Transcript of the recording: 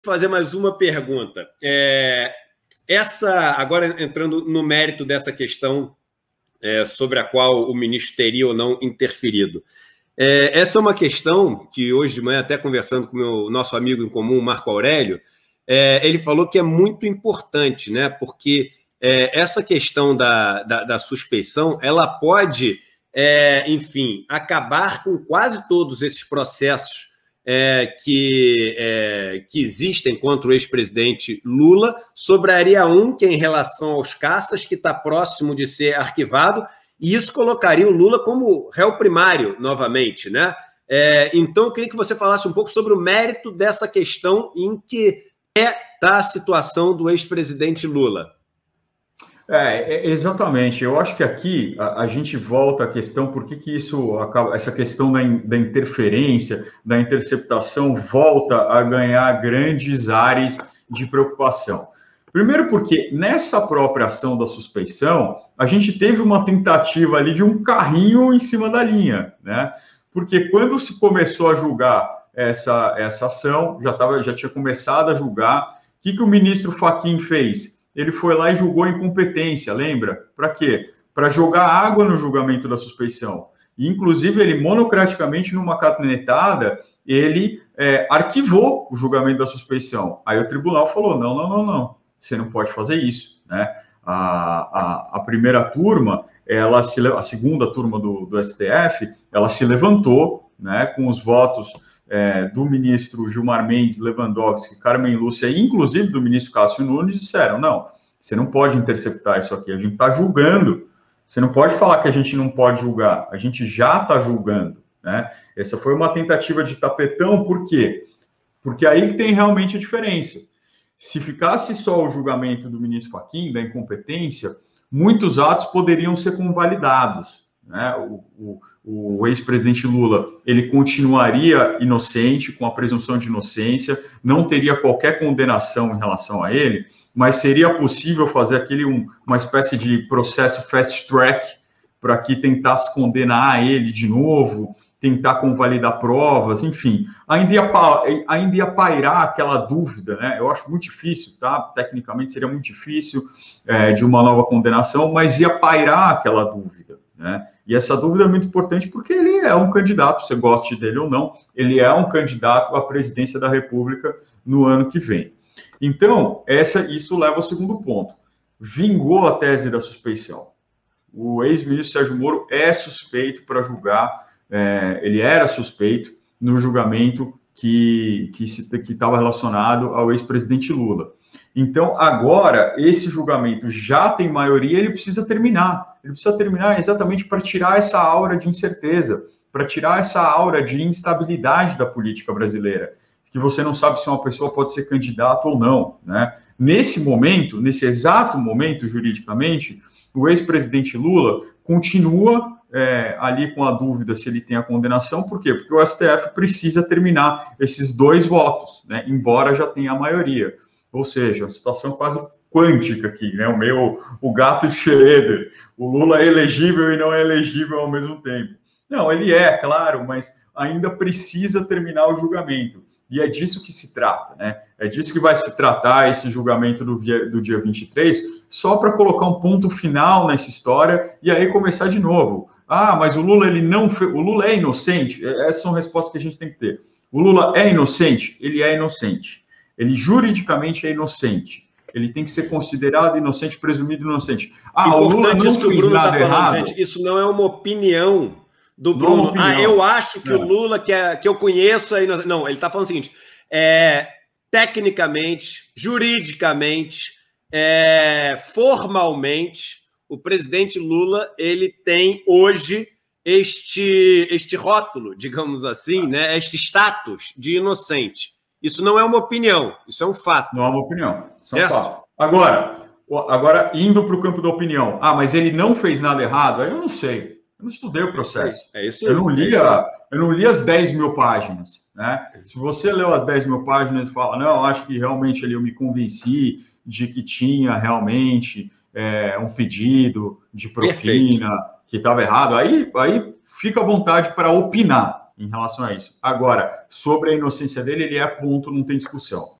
fazer mais uma pergunta. Agora entrando no mérito dessa questão sobre a qual o ministro teria ou não interferido. Essa é uma questão que hoje de manhã, até conversando com o nosso amigo em comum, Marco Aurélio, ele falou que é muito importante, né? Porque essa questão da suspeição, ela pode, enfim, acabar com quase todos esses processos que existem contra o ex-presidente Lula. Sobraria um, que é em relação aos caças, que está próximo de ser arquivado, e isso colocaria o Lula como réu primário novamente, né? Então, eu queria que você falasse um pouco sobre o mérito dessa questão em que está a situação do ex-presidente Lula. Exatamente. Eu acho que aqui a gente volta à questão por que isso acaba, essa questão da interferência, da interceptação, volta a ganhar grandes ares de preocupação. Primeiro porque nessa própria ação da suspeição, a gente teve uma tentativa ali de um carrinho em cima da linha, né? Porque quando se começou a julgar essa ação, já tinha começado a julgar, o que o ministro Fachin fez? Ele foi lá e julgou incompetência, lembra? Para quê? Para jogar água no julgamento da suspeição. E, inclusive, ele monocraticamente, numa canetada, ele arquivou o julgamento da suspeição. Aí o tribunal falou, não, você não pode fazer isso, né? A primeira turma, a segunda turma do STF, ela se levantou, né, com os votos do ministro Gilmar Mendes, Lewandowski, Carmen Lúcia, e inclusive do ministro Cássio Nunes, disseram, não, você não pode interceptar isso aqui, a gente está julgando, você não pode falar que a gente não pode julgar, a gente já está julgando, né? Essa foi uma tentativa de tapetão, por quê? Porque aí que tem realmente a diferença. Se ficasse só o julgamento do ministro Fachin, da incompetência, muitos atos poderiam ser convalidados, né? O ex-presidente Lula, ele continuaria inocente, com a presunção de inocência, não teria qualquer condenação em relação a ele, mas seria possível fazer uma espécie de processo fast track para que tentasse condenar ele de novo, tentar convalidar provas, enfim, ainda ia pairar aquela dúvida, né? Eu acho muito difícil, tá? Tecnicamente seria muito difícil de uma nova condenação, mas ia pairar aquela dúvida, né? E essa dúvida é muito importante porque ele é um candidato, você goste dele ou não, ele é um candidato à presidência da República no ano que vem. Então, isso leva ao segundo ponto. Vingou a tese da suspeição. O ex-ministro Sérgio Moro é suspeito para julgar, ele era suspeito no julgamento que estava relacionado ao ex-presidente Lula. Então, agora, esse julgamento já tem maioria, ele precisa terminar. Ele precisa terminar exatamente para tirar essa aura de incerteza, para tirar essa aura de instabilidade da política brasileira, que você não sabe se uma pessoa pode ser candidata ou não, né? Nesse momento, nesse exato momento, juridicamente, o ex-presidente Lula continua ali com a dúvida se ele tem a condenação. Por quê? Porque o STF precisa terminar esses dois votos, né? Embora já tenha a maioria. Ou seja, uma situação quase quântica aqui, né? O gato de Schrödinger. O Lula é elegível e não é elegível ao mesmo tempo. Não, ele claro, mas ainda precisa terminar o julgamento. E é disso que se trata, né? É disso que vai se tratar esse julgamento do dia 23, só para colocar um ponto final nessa história e aí começar de novo. Ah, mas o Lula, o Lula é inocente? Essas são respostas que a gente tem que ter. O Lula é inocente? Ele é inocente. Ele juridicamente é inocente. Ele tem que ser considerado inocente, presumido inocente. Ah, o Lula não fez nada errado. Gente, isso não é uma opinião do Bruno. Eu acho que o Lula, que eu conheço... Não, ele está falando o seguinte, tecnicamente, juridicamente, formalmente, o presidente Lula, ele tem hoje este rótulo, digamos assim, né, este status de inocente. Isso não é uma opinião, isso é um fato. Não é uma opinião, isso é um fato. Agora, indo para o campo da opinião, mas ele não fez nada errado, aí eu não sei. Eu não estudei o processo. Eu não li as 10 mil páginas, né? Se você leu as 10 mil páginas e fala, não, acho que realmente ali eu me convenci de que tinha realmente um pedido de propina que estava errado, aí fica à vontade para opinar em relação a isso. Agora, sobre a inocência dele, ele é ponto, não tem discussão.